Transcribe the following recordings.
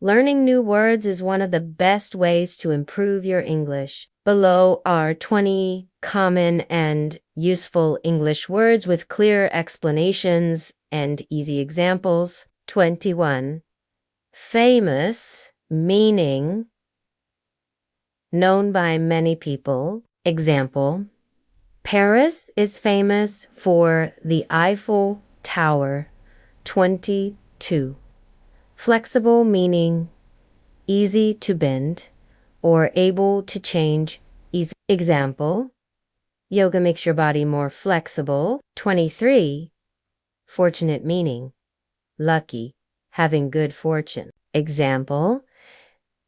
Learning new words is one of the best ways to improve your English. Below are 20 common and useful English words with clear explanations and easy examples. 21. Famous, meaning known by many people. Example: Paris is famous for the Eiffel Tower. 22. Flexible, meaning easy to bend or able to change easy. Example: yoga makes your body more flexible. 23. Fortunate, meaning lucky, having good fortune. Example: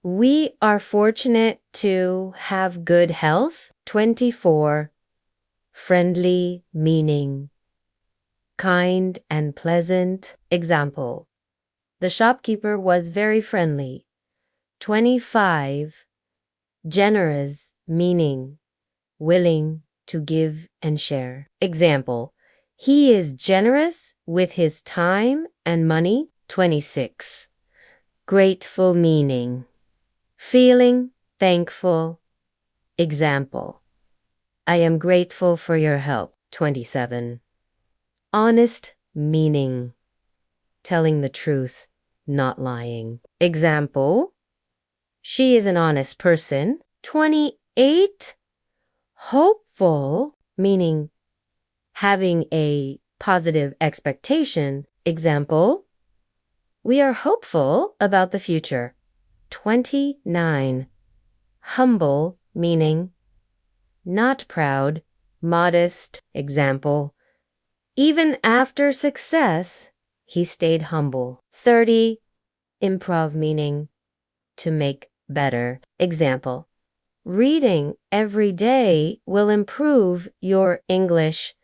we are fortunate to have good health. 24. Friendly, meaning kind and pleasant. Example: the shopkeeper was very friendly. 25. Generous, meaning willing to give and share. Example: he is generous with his time and money. 26. Grateful, meaning feeling thankful. Example: I am grateful for your help. 27. Honest, meaning telling the truth, not lying. Example: she is an honest person. 28. Hopeful, meaning having a positive expectation. Example: we are hopeful about the future. 29. Humble, meaning not proud, modest. Example: even after success, he stayed humble. 30. Improv, meaning to make better. Example: reading every day will improve your English.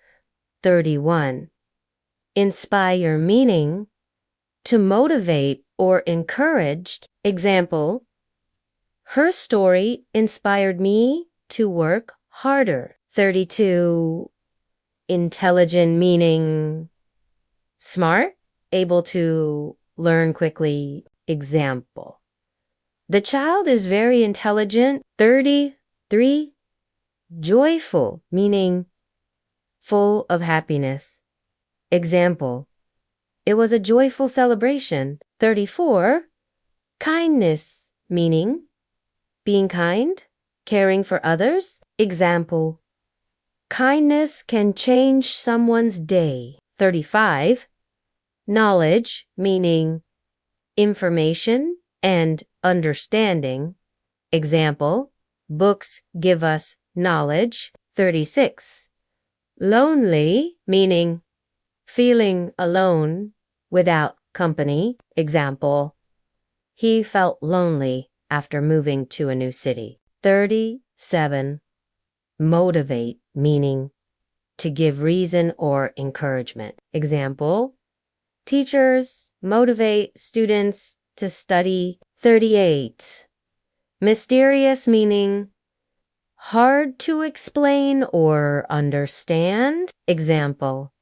31. Inspire, meaning to motivate or encourage. Example: her story inspired me to work harder. 32. Intelligent, meaning smart, able to learn quickly. Example: the child is very intelligent. 33. Joyful, meaning full of happiness. Example: it was a joyful celebration. 34. Kindness, meaning being kind, caring for others. Example: kindness can change someone's day. 35. Knowledge, meaning information and understanding. Example: books give us knowledge. 36. Lonely, meaning feeling alone without company. Example: he felt lonely after moving to a new city. 37. Motivate, meaning to give reason or encouragement. Example: teachers motivate students to study. 38. Mysterious, meaning hard to explain or understand. Example: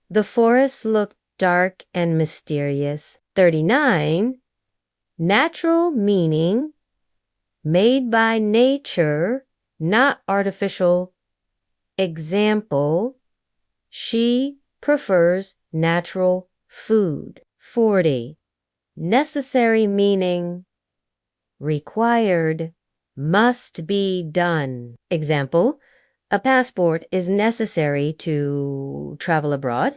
the forest looked dark and mysterious. 39. Natural, meaning made by nature, not artificial. Example: she prefers natural food. 40. Necessary, meaning required, must be done. Example: a passport is necessary to travel abroad.